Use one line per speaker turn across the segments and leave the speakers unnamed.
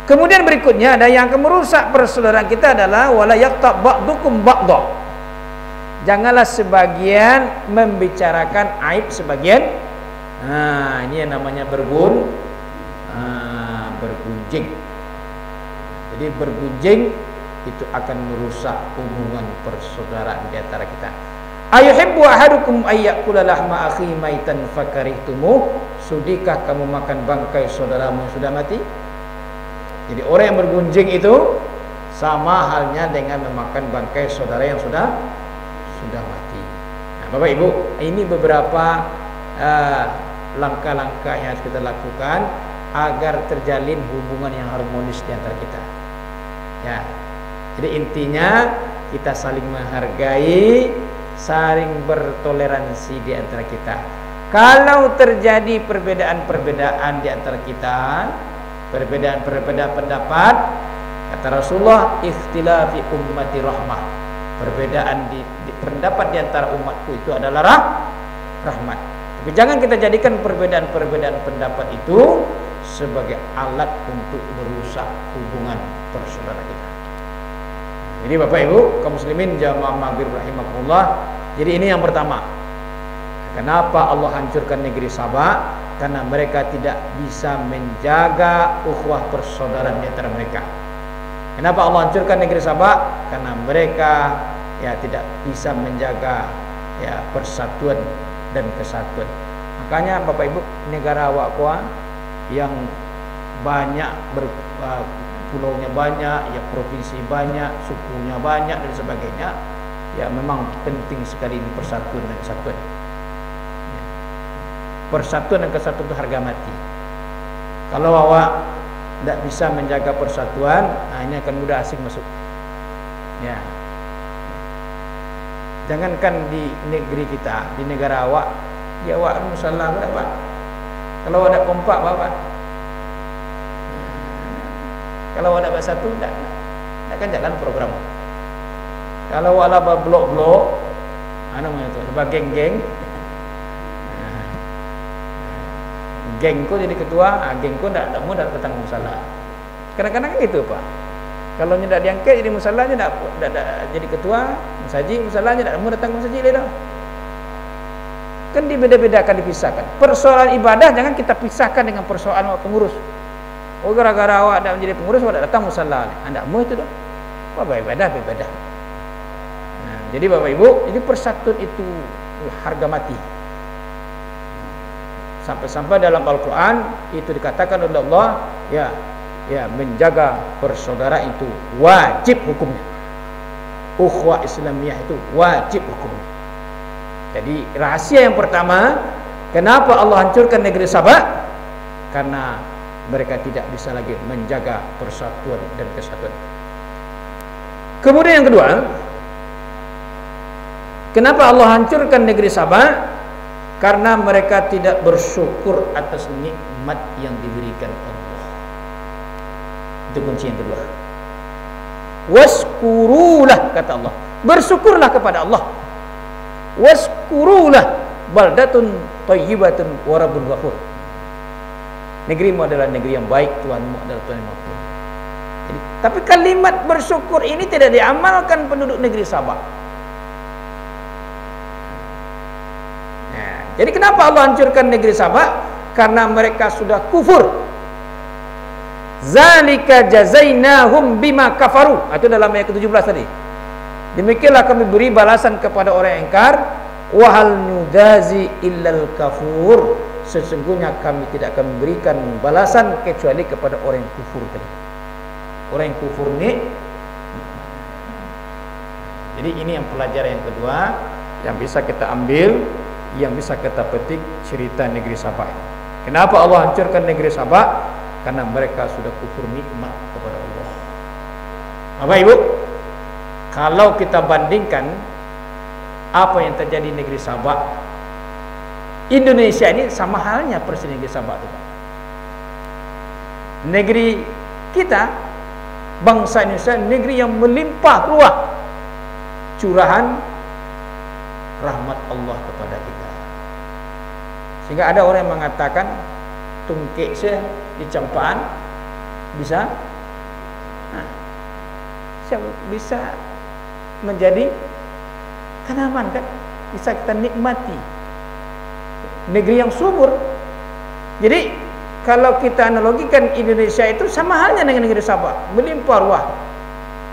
Kemudian berikutnya ada yang akan merusak persaudaraan kita adalah wala yaqtab ba'dukum ba'dha. Janganlah sebagian membicarakan aib sebagian. Nah, ini yang namanya bergunjing. Jadi bergunjing itu akan merusak hubungan persaudaraan di antara kita. Ayuhibbu ahadukum ayyakula lahma akhi maitan fakarihtumuh. Sudikah kamu makan bangkai saudaramu yang sudah mati? Jadi orang yang bergunjing itu sama halnya dengan memakan bangkai saudara yang sudah mati. Nah, Bapak Ibu, ini beberapa langkah-langkah yang harus kita lakukan agar terjalin hubungan yang harmonis di antara kita. Ya. Jadi intinya kita saling menghargai, saling bertoleransi di antara kita. Kalau terjadi perbedaan-perbedaan di antara kita, perbedaan pendapat, kata Rasulullah, ikhtilafi ummati rahmah. Perbedaan di pendapat di antara umatku itu adalah rahmat. Tapi jangan kita jadikan perbedaan-perbedaan pendapat itu sebagai alat untuk merusak hubungan persaudaraan kita. Jadi Bapak Ibu kaum muslimin jamaah maghrib rahimakumullah. Jadi ini yang pertama. Kenapa Allah hancurkan negeri Sabah? Karena mereka tidak bisa menjaga ukhuwah persaudaraan di antara mereka. Kenapa Allah hancurkan negeri Sabah? Karena mereka tidak bisa menjaga persatuan dan kesatuan. Makanya Bapak Ibu, negara Wakwa yang banyak pulaunya banyak, provinsi banyak, sukunya banyak dan sebagainya, memang penting sekali ini persatuan dan kesatuan. Persatuan dan kesatuan itu harga mati. Kalau awak tidak bisa menjaga persatuan, ini akan mudah asing masuk. Ya. Jangankan di negeri kita, di negara awak, awak musyawarah berapa? Kalau ada kompak apa? Kalau ada bersatu, tidak akan jalan program. Kalau ada blok-blok, ada geng-geng. Gengku jadi ketua, gengku tidak mau datang musalah. Kadang-kadang kan gitu Pak. Kalau tidak diangkat jadi musallahnya, tidak jadi ketua, musaji musallahnya tidak mau datang musaji dia. Kan dibeda-bedakan, dipisahkan. Persoalan ibadah jangan kita pisahkan dengan persoalan pengurus. Oh gara-gara awak tidak menjadi pengurus, awak datang musallah. Anda mau itu dong. Apa ibadah? Nah, jadi Bapak Ibu, ini persatuan itu harga mati. Sampai-sampai dalam Al-Quran itu dikatakan oleh Allah, menjaga persaudaraan itu wajib hukumnya. Ukhuwah Islamiyah itu wajib hukumnya. Jadi rahasia yang pertama, kenapa Allah hancurkan negeri Sabah? Karena mereka tidak bisa lagi menjaga persatuan dan kesatuan. Kemudian yang kedua, kenapa Allah hancurkan negeri Sabah? Karena mereka tidak bersyukur atas nikmat yang diberikan Allah. Itu kunci yang kedua. Waskurulah, kata Allah, bersyukurlah kepada Allah. Waskurulah baldatun thayyibatun wa rabbun ghafur. Negerimu adalah negeri yang baik, Tuhanmu adalah Tuhan yang Maha. Jadi, tapi kalimat bersyukur ini tidak diamalkan penduduk negeri Sabah. Jadi kenapa Allah hancurkan negeri Sabah? Karena mereka sudah kufur. Zalika jazainahum bima kafaru. Itu dalam ayat ke-17 tadi. Demikianlah kami beri balasan kepada orang yang ingkar. Wa hal nudazi illal kafur. Sesungguhnya kami tidak akan memberikan balasan kecuali kepada orang yang kufur tadi. Orang yang kufur ini. Jadi ini yang pelajaran yang kedua yang bisa kita ambil, yang bisa kita petik cerita negeri Sabah. Kenapa Allah hancurkan negeri Sabah? Karena mereka sudah kufur nikmat kepada Allah. Bapak Ibu, kalau kita bandingkan apa yang terjadi di negeri Sabah, Indonesia ini sama halnya persis negeri Sabah itu. Negeri kita, bangsa Indonesia, negeri yang melimpah ruah curahan rahmat Allah kepada kita. Sehingga ada orang yang mengatakan tungkek saya di Campaan bisa Nah, bisa menjadi kan kan, bisa kita nikmati negeri yang subur. Jadi kalau kita analogikan Indonesia itu sama halnya dengan negeri Sabah, melimpah ruah.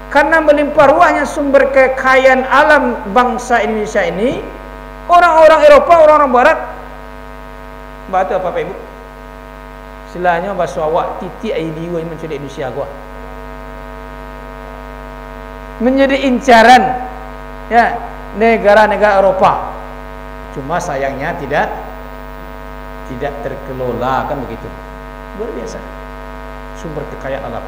Karena melimpah ruahnya sumber kekayaan alam bangsa Indonesia ini, orang-orang Eropa, orang-orang Barat, batu apa Ibu? Silanya bahasa awak titik aidiu yang menculik Indonesia gua. Menjadi incaran ya negara-negara Eropa. Cuma sayangnya tidak terkelola, kan begitu. Luar biasa sumber kekayaan alam.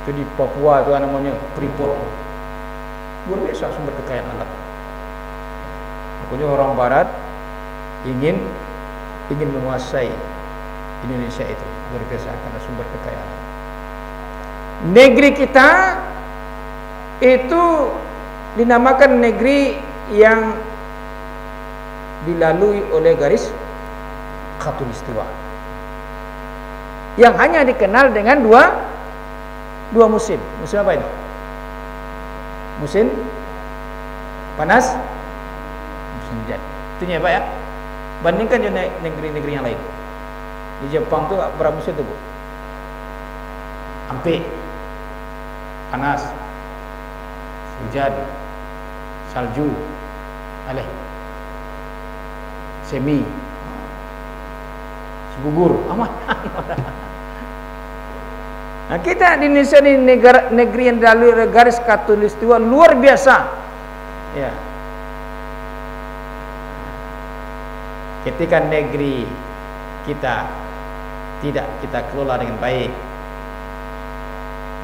Itu di Papua itu namanya Freeport. Luar biasa sumber kekayaan alam. Pokoknya orang Barat ingin menguasai Indonesia itu. Luar biasa karena sumber kekayaan. Negeri kita itu dinamakan negeri yang dilalui oleh garis khatulistiwa, yang hanya dikenal dengan dua musim. Musim apa ini? Musim panas, musim hujan. Itu ya Pak ya. Bandingkan dengan negeri-negeri yang lain. Di Jepang tuh berapa musim tuh Bu? Ampek, panas, hujan, salju, semi, gugur, aman. Nah, kita di Indonesia ini negeri yang dilalui garis khatulistiwa luar biasa. Ya. Ketika negeri kita tidak kita kelola dengan baik,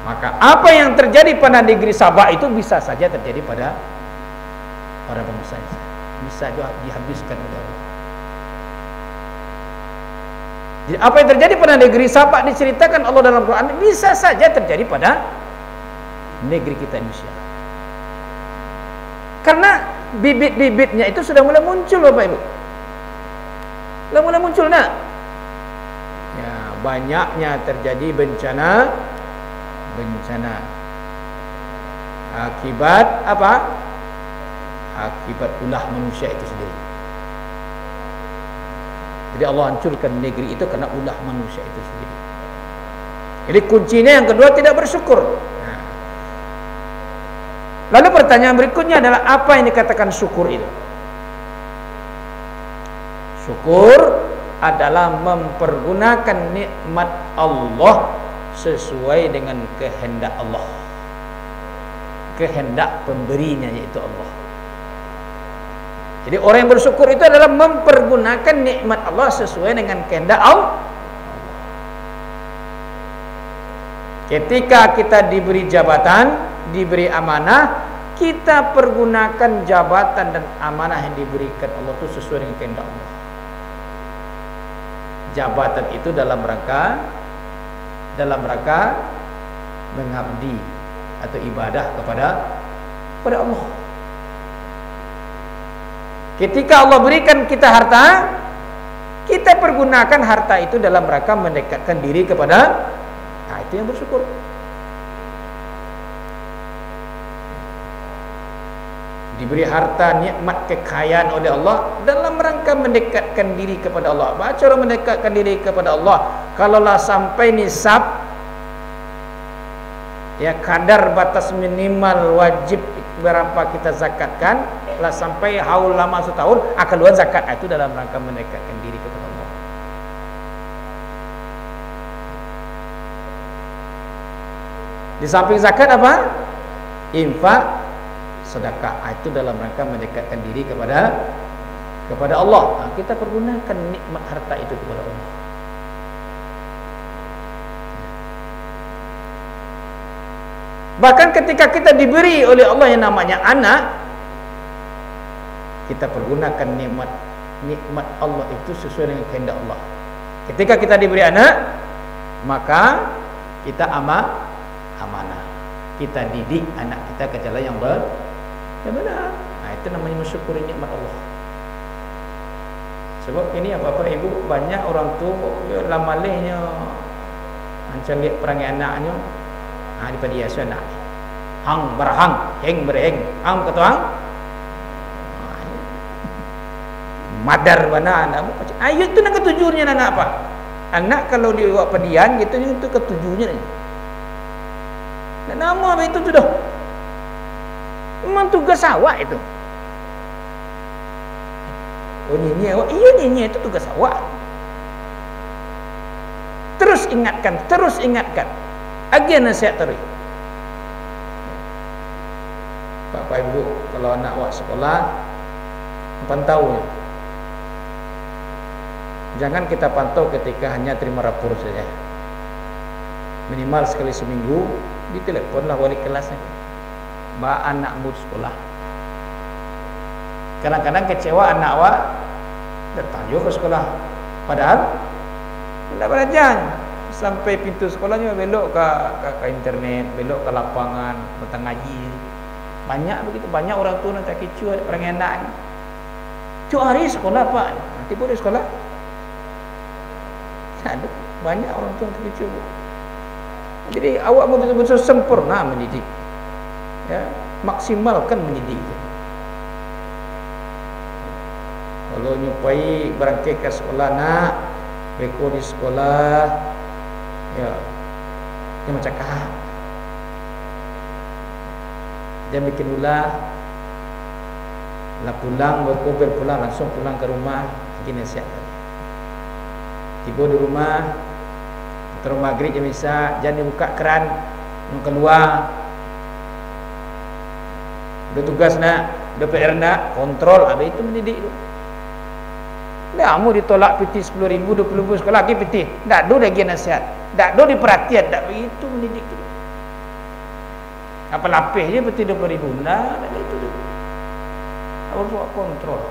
maka apa yang terjadi pada negeri Sabah itu bisa saja terjadi pada bangsa ini. Bisa juga dihabiskan oleh Allah. Jadi apa yang terjadi pada negeri Sabah diceritakan Allah dalam Quran bisa saja terjadi pada negeri kita Indonesia. Karena bibit-bibitnya itu sudah mulai muncul Bapak Ibu. Sudah mulai muncul nak. Ya, banyaknya terjadi bencana akibat apa? Akibat ulah manusia itu sendiri. Jadi Allah hancurkan negeri itu karena ulah manusia itu sendiri. Jadi kuncinya yang kedua tidak bersyukur. Nah. Lalu pertanyaan berikutnya adalah apa yang dikatakan syukur itu? Syukur adalah mempergunakan nikmat Allah sesuai dengan kehendak Allah, kehendak pemberinya yaitu Allah. Jadi orang yang bersyukur itu adalah mempergunakan nikmat Allah sesuai dengan kehendak Allah. Ketika kita diberi jabatan, diberi amanah, kita pergunakan jabatan dan amanah yang diberikan Allah itu sesuai dengan kehendak Allah. Jabatan itu dalam rangka mengabdi atau ibadah kepada Allah. Ketika Allah berikan kita harta, kita pergunakan harta itu dalam rangka mendekatkan diri kepada, nah itu yang bersyukur. Diberi harta, nikmat, kekayaan oleh Allah dalam rangka mendekatkan diri kepada Allah. Cara mendekatkan diri kepada Allah, kalaulah sampai nisab, ya kadar batas minimal wajib berapa kita zakatkan, lah sampai haul lama setahun akan keluar zakat, itu dalam rangka mendekatkan diri kepada Allah. Di samping zakat apa? Infak, sedekah, itu dalam rangka mendekatkan diri kepada Allah. Nah, kita pergunakan nikmat harta itu kepada Allah. Bahkan ketika kita diberi oleh Allah yang namanya anak, kita pergunakan nikmat Allah itu sesuai dengan kehendak Allah. Ketika kita diberi anak, maka kita amanah. Kita didik anak kita ke jalan yang benar. Nah, itu namanya mensyukuri nikmat Allah. Sebab ini Bapak Ibu, banyak orang tua lamalihnya Macam lihat perangai anaknya, daripada dia anak. Hang berhang, heng berheng, hang kata hang. Madar mana anak macam. Ayo itu nak ketujuannya anak apa? Anak kalau dia buat pedian gitu itu ketujuannya. Dan nama apa itu sudah. Memang tugas awak itu. Oh ini awak, iya ini itu tugas awak. Terus ingatkan. Agen nasihat terus. Bapak Ibu, kalau anak awak sekolah, pantau. Jangan kita pantau ketika hanya terima rapor saja. Minimal sekali seminggu diteleponlah wali kelasnya. Mbak, anakmu sekolah. Kadang-kadang kecewa anak awak datang juga ke sekolah. Padahal tidak belajar. Sampai pintu sekolahnya belok ke internet, belok ke lapangan, datang ngaji. Banyak begitu, banyak orang tua nak kecoh ada perangai anak. Cuk hari sekolah pak, nanti boleh sekolah. Ada banyak orang tua yang kecoh. Jadi awak betul-betul sempurna mendidik. Ya, maksimalkan mendidik. Kalau nyupai berangkat ke sekolah nak, beko di sekolah, ya, dia macam kah? Dia bikin ulah, lah pulang, pulang langsung pulang ke rumah, bikin nasihat. Tiba di rumah, terus maghrib dia bisa, jangan buka keran, keluar. Udah tugas nak, udah PR nak, kontrol, ada itu mendidik tu. Dah kamu ditolak PT 10,000, 20,000 sekolah lagi PT. Tak ada lagi nasihat. Tak ada diperhatian, tak begitu mendidik tu. Apa lapis je PT 20,000. Nah, itu tu. Harus buat kontrol.